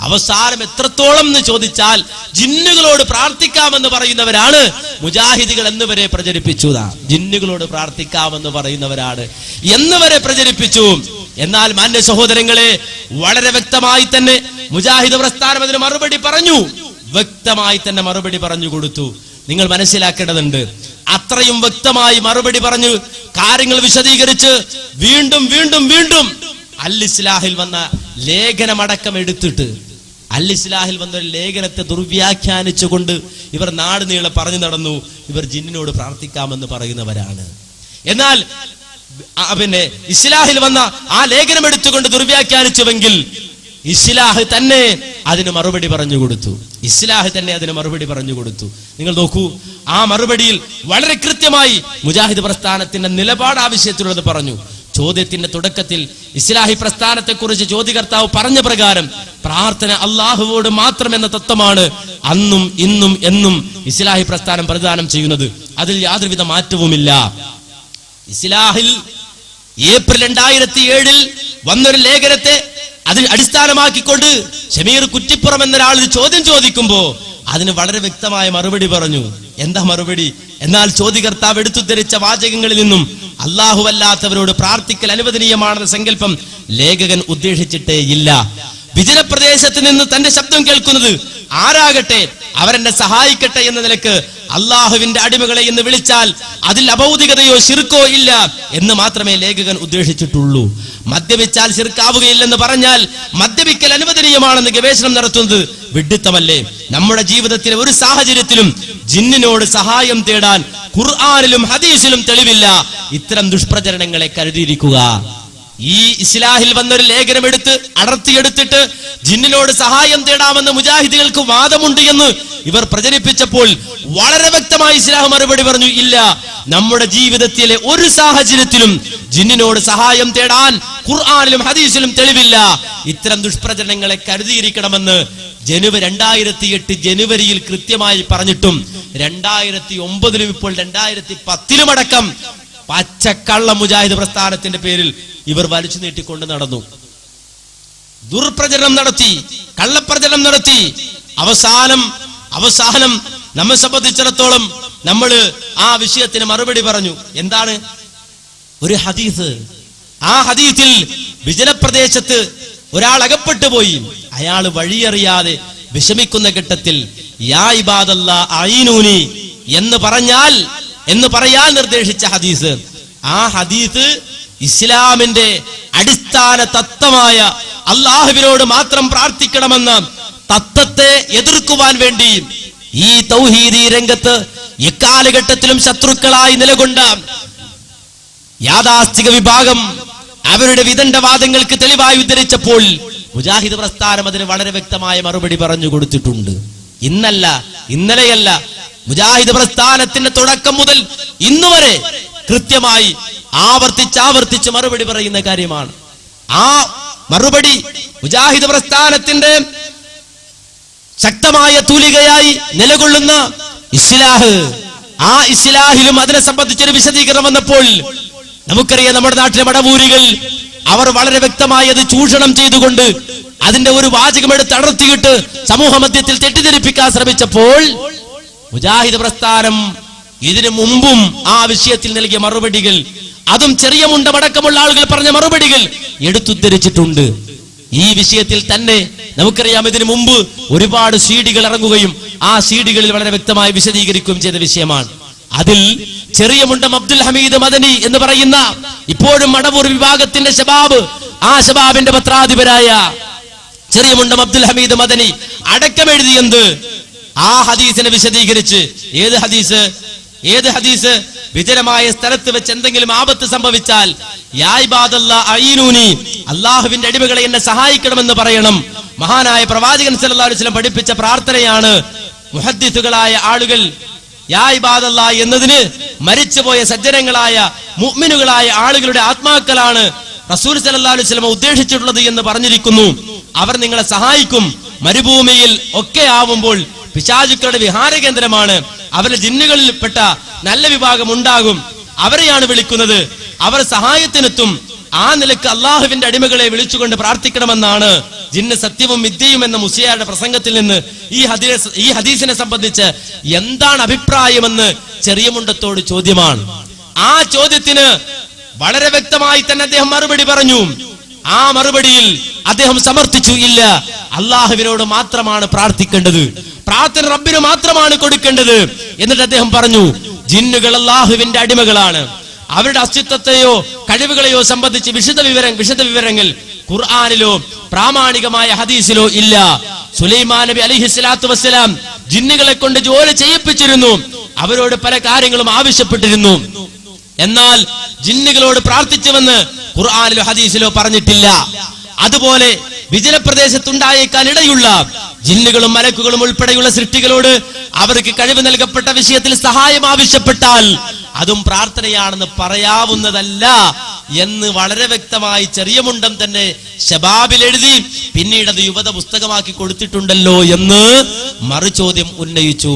അവസാനം എത്രത്തോളം എന്ന് ചോദിച്ചാൽ ജിന്നുകളോട് പ്രാർത്ഥിക്കാമെന്ന് പറയുന്നവരാണ് മുജാഹിദുകൾ എന്നുവരെ പ്രചരിപ്പിച്ചു. ജിന്നുകളോട് പ്രാർത്ഥിക്കാമെന്ന് പറയുന്നവരാണ് എന്നുവരെ പ്രചരിപ്പിച്ചു. എന്നാൽ മാന്യ സഹോദരങ്ങളെ, വളരെ വ്യക്തമായി തന്നെ മുജാഹിദ് പ്രസ്ഥാനം അതിന് മറുപടി പറഞ്ഞു. വ്യക്തമായി തന്നെ മറുപടി പറഞ്ഞു കൊടുത്തു. നിങ്ങൾ മനസ്സിലാക്കേണ്ടതുണ്ട്, അത്രയും വ്യക്തമായി മറുപടി പറഞ്ഞു കാര്യങ്ങൾ വിശദീകരിച്ച് വീണ്ടും വീണ്ടും വീണ്ടും അൽ-ഇസ്ലാഹിൽ വന്ന ലേഖനമടക്കം എടുത്തിട്ട് അൽ-ഇസ്ലാഹിൽ വന്ന ഒരു ലേഖനത്തെ ദുർവ്യാഖ്യാനിച്ചുകൊണ്ട് ഇവർ നാട് നീളെ പറഞ്ഞു നടന്നു, ഇവർ ജിന്നിനോട് പ്രാർത്ഥിക്കാമെന്ന് പറയുന്നവരാണ്. എന്നാൽ പിന്നെ ഇസ്ലാഹിൽ വന്ന ആ ലേഖനം എടുത്തുകൊണ്ട് ദുർവ്യാഖ്യാനിച്ചുവെങ്കിൽ ഇസ്ലാഹ് തന്നെ അതിന് മറുപടി പറഞ്ഞു കൊടുത്തു. ഇസ്ലാഹ് തന്നെ അതിന് മറുപടി പറഞ്ഞു കൊടുത്തു. നിങ്ങൾ നോക്കൂ, ആ മറുപടിയിൽ വളരെ കൃത്യമായി മുജാഹിദ് പ്രസ്ഥാനത്തിന്റെ നിലപാട് ആവശ്യത്തിലുള്ളത് പറഞ്ഞു. ചോദ്യത്തിന്റെ തുടക്കത്തിൽ ഇസ്ലാഹി പ്രസ്ഥാനത്തെ കുറിച്ച് ചോദ്യകർത്താവ് പറഞ്ഞ പ്രകാരം പ്രാർത്ഥന അള്ളാഹുവോട് മാത്രം എന്ന തത്വമാണ് അന്നും ഇന്നും എന്നും ഇസ്ലാഹി പ്രസ്ഥാനം പ്രദാനം ചെയ്യുന്നത്. അതിൽ യാതൊരുവിധ മാറ്റവുമില്ല. ഇസ്ലാഹിൽ ഏപ്രിൽ 2007 വന്നൊരു ലേഖനത്തെ അതിൽ അടിസ്ഥാനമാക്കിക്കൊണ്ട് ഷമീർ കുറ്റിപ്പുറം എന്നൊരാൾ ചോദ്യം ചോദിക്കുമ്പോ അതിന് വളരെ വ്യക്തമായ മറുപടി പറഞ്ഞു. എന്താ മറുപടി? എന്നാൽ ചോദ്യകർത്താവ് എടുത്തുദ്ധരിച്ച വാചകങ്ങളിൽ നിന്നും അല്ലാഹുവല്ലാത്തവരോട് പ്രാർത്ഥിക്കൽ അനുവദനീയമാണെന്ന സങ്കല്പം ലേഖകൻ ഉദ്ദേശിച്ചിട്ടേ ഇല്ല. വിജനപ്രദേശത്ത് നിന്ന് തന്റെ ശബ്ദം കേൾക്കുന്നത് ആരാകട്ടെ അവരെന്നെ സഹായിക്കട്ടെ എന്ന നിലക്ക് അള്ളാഹുവിന്റെ അടിമകളെ എന്ന് വിളിച്ചാൽ അതിൽ അഭൗതികതയോ ശിർക്കോ ഇല്ല എന്ന് മാത്രമേ ലേഖകൻ ഉദ്ദേശിച്ചിട്ടുള്ളൂ. മദ്യപിച്ചാൽ ശിർക്കാവുകയില്ലെന്ന് പറഞ്ഞാൽ മദ്യപിക്കൽ അനുവദനീയമാണെന്ന് ഗവേഷണം നടത്തുന്നത് വിഡ്ഢിത്തമല്ലേ? നമ്മുടെ ജീവിതത്തിലെ ഒരു സാഹചര്യത്തിലും ജിന്നിനോട് സഹായം തേടാൻ ഖുർആനിലും ഹദീസിലും തെളിവില്ല. ഇത്തരം ദുഷ്പ്രചരണങ്ങളെ കരുതിയിരിക്കുക. ഈ ഇസ്ലാഹിൽ വന്നൊരു ലേഖനം അടർത്തിയെടുത്തിട്ട് ജിന്നിനോട് സഹായം തേടാമെന്ന് മുജാഹിദുകൾക്ക് വാദമുണ്ട് എന്ന് ഇവർ പ്രചരിപ്പിച്ചപ്പോൾ വളരെ വ്യക്തമായി ഇസ്ലാഹ് മറുപടി പറഞ്ഞു, ഇല്ല, നമ്മുടെ ജീവിതത്തിലെ ഒരു സാഹചര്യത്തിലും ജിന്നിനോട് സഹായം തേടാൻ ഖുർആനിലും ഹദീസിലും തെളിവില്ല. ഇത്തരം ദുഷ്പ്രചരണങ്ങളെ കരുതിയിരിക്കണമെന്ന് 2008 ജനുവരിയിൽ കൃത്യമായി പറഞ്ഞിട്ടും 2009 ഇപ്പോൾ 2010 അടക്കം പച്ചക്കള്ള മുജാഹിദ് പ്രസ്ഥാനത്തിന്റെ പേരിൽ ഇവർ വലിച്ചു നീട്ടിക്കൊണ്ട് നടന്നു. ദുർപ്രചരണം നടത്തി, കള്ളപ്രചരണം നടത്തി. അവസാനം നമ്മെ സംബന്ധിച്ചിടത്തോളം നമ്മൾ ആ വിഷയത്തിന് മറുപടി പറഞ്ഞു. എന്താണ്? ഒരു ഹദീസ്. ആ ഹദീസിൽ വിജനപ്രദേശത്ത് ഒരാൾ അകപ്പെട്ടു പോയി. അയാൾ വഴിയറിയാതെ വിഷമിക്കുന്ന ഘട്ടത്തിൽ യാ ഇബാദല്ലാ അഈനൂനി എന്ന് പറയാൻ നിർദ്ദേശിച്ച ഹദീസ്. ആ ഹദീസ് ഇസ്ലാമിന്റെ അടിസ്ഥാന തത്വമായ അള്ളാഹുവിനോട് മാത്രം പ്രാർത്ഥിക്കണമെന്ന തത്വത്തെ എതിർക്കുവാൻ വേണ്ടി ഈ തൗഹീദി രംഗത്ത് എക്കാലഘട്ടത്തിലും ശത്രുക്കളായി നിലകൊണ്ട യാഥാസ്ഥിക വിഭാഗം അവരുടെ വിദണ്ഡവാദങ്ങൾക്ക് തെളിവായി ഉദ്ധരിച്ചപ്പോൾ മുജാഹിദ് പ്രസ്ഥാനം അതിന് വളരെ വ്യക്തമായ മറുപടി പറഞ്ഞു കൊടുത്തിട്ടുണ്ട്. ഇന്നലെയല്ല, മുജാഹിദ് പ്രസ്ഥാനത്തിന്റെ തുടക്കം മുതൽ ഇന്നുവരെ കൃത്യമായി ആവർത്തിച്ച് മറുപടി പറയുന്ന കാര്യമാണ്. ആ മറുപടി മുജാഹിദ് പ്രസ്ഥാനത്തിന്റെ ശക്തമായ തൂലികയായി നിലകൊള്ളുന്ന ഇസ്ലാഹ്. ആ ഇസ്ലാഹിലും അതിനെ സംബന്ധിച്ചൊരു വിശദീകരണം വന്നപ്പോൾ നമുക്കറിയാം, നമ്മുടെ നാട്ടിലെ മടവൂരികൾ അവർ വളരെ വ്യക്തമായി അത് ചൂഷണം ചെയ്തുകൊണ്ട് അതിന്റെ ഒരു വാചകം എടുത്ത് അടർത്തിയിട്ട് സമൂഹ മധ്യത്തിൽ തെറ്റിദ്ധരിപ്പിക്കാൻ ശ്രമിച്ചപ്പോൾ മുജാഹിദ് പ്രസ്ഥാനം ഇതിനു മുമ്പും ആ വിഷയത്തിൽ നൽകിയ മറുപടികൾ, അതും ചെറിയ മുണ്ടമടക്കമുള്ള ആളുകൾ പറഞ്ഞ മറുപടികൾ എടുത്തുദ്ധരിച്ചിട്ടുണ്ട്. ഈ വിഷയത്തിൽ തന്നെ നമുക്കറിയാം, ഇതിനു മുമ്പ് ഒരുപാട് സീഡികൾ ഇറങ്ങുകയും ആ സീഡികളിൽ വളരെ വ്യക്തമായി വിശദീകരിക്കുകയും ചെയ്ത വിഷയമാണ്. അതിൽ ചെറിയ മുണ്ടം അബ്ദുൽ ഹമീദ് മദനി എന്ന് പറയുന്ന ഇപ്പോഴും മടവൂർ വിഭാഗത്തിന്റെ ശബാബ്, ആ ശബാബിന്റെ പത്രാധിപരായ ചെറിയ മുണ്ടം അബ്ദുൽ ഹമീദ് മദനി അടക്കം എഴുതിയെന്ത് ആ ഹദീസിനെ വിശദീകരിച്ച്. ഏത് ഹദീസ്? വിജനമായ സ്ഥലത്ത് വെച്ച് എന്തെങ്കിലും ആപത്ത് സംഭവിച്ചാൽ യാ ഇബാദല്ലാ അഈനൂനി, അല്ലാഹുവിന്റെ അടിമകളെ എന്നെ സഹായിക്കണമെന്ന് പറയണം. മഹാനായ പ്രവാചകൻ സല്ലല്ലാഹു അലൈഹി വസല്ലം പഠിപ്പിച്ച പ്രാർത്ഥനയാണ്. മുഹദ്ദിസുകളായ ആളുകൾ യാ ഇബാദല്ലാ എന്നതിന് മരിച്ചുപോയ സജ്ജനങ്ങളായ മുഅ്മിനുകളായ ആളുകളുടെ ആത്മാക്കളാണ് റസൂൽ സല്ലല്ലാഹു അലൈഹി വസല്ലം ഉദ്ദേശിച്ചിട്ടുള്ളത് എന്ന് പറഞ്ഞിരിക്കുന്നു. അവർ നിങ്ങളെ സഹായിക്കും. മരുഭൂമിയിൽ ഒക്കെ ആവുമ്പോൾ പിശാചുക്കളുടെ വിഹാര കേന്ദ്രമാണ്. അവരുടെ ജിന്നുകളിൽപ്പെട്ട നല്ല വിഭാഗം ഉണ്ടാകും. അവരെയാണ് വിളിക്കുന്നത്. അവർ സഹായത്തിനെത്തും. ആ നിലക്ക് അള്ളാഹുവിന്റെ അടിമകളെ വിളിച്ചുകൊണ്ട് പ്രാർത്ഥിക്കണമെന്നാണ് ജിന്ന് സത്യവും മിഥ്യയും എന്ന മുസ്ലിയാരുടെ പ്രസംഗത്തിൽ നിന്ന് ഈ ഹദീസിനെ സംബന്ധിച്ച് എന്താണ് അഭിപ്രായമെന്ന് ചെറിയ മുണ്ടത്തോട് ചോദ്യമാണ്. ആ ചോദ്യത്തിന് വളരെ വ്യക്തമായി തന്നെ അദ്ദേഹം മറുപടി പറഞ്ഞു. ആ മറുപടിയിൽ അദ്ദേഹം സമർത്ഥിച്ചു, ഇല്ല, അള്ളാഹുവിനോട് മാത്രമാണ് പ്രാർത്ഥിക്കേണ്ടത്, പ്രാർത്ഥന റബ്ബിന് മാത്രമാണ് കൊടുക്കേണ്ടത്. എന്നിട്ട് അദ്ദേഹം പറഞ്ഞു, ജിന്നുകൾ അള്ളാഹുവിന്റെ അടിമകളാണ്, അവരുടെ അസ്തിത്വത്തെയോ കഴിവുകളെയോ സംബന്ധിച്ച് വിശദവിവരങ്ങൾ ഖുർആനിലോ പ്രാമാണികമായ ഹദീസിലോ ഇല്ല. സുലൈമാൻ നബി അലൈഹിസ്സലാത്തു വസ്സലാം ജിന്നുകളെ കൊണ്ട് ജോലി ചെയ്യിപ്പിച്ചിരുന്നു, അവരോട് പല കാര്യങ്ങളും ആവശ്യപ്പെട്ടിരുന്നു. എന്നാൽ ജിന്നുകളോട് പ്രാർത്ഥിച്ചുവെന്ന് ഖുർആനിലോ ഹദീസിലോ പറഞ്ഞിട്ടില്ല. അതുപോലെ വിജനപ്രദേശത്തുണ്ടായേക്കാൻ ഇടയുള്ള ജിന്നുകളും മലക്കുകളും ഉൾപ്പെടെയുള്ള സൃഷ്ടികളോട് അവർക്ക് കഴിവ് നൽകപ്പെട്ട വിഷയത്തിൽ സഹായം ആവശ്യപ്പെട്ടാൽ അതും പ്രാർത്ഥനയാണെന്ന് പറയാവുന്നതല്ല എന്ന് വളരെ വ്യക്തമായി ചെറിയ മുണ്ടം തന്നെ ശബാബിൽ എഴുതി പിന്നീട് അത് യുവത പുസ്തകമാക്കി കൊടുത്തിട്ടുണ്ടല്ലോ എന്ന് മറുചോദ്യം ഉന്നയിച്ചു.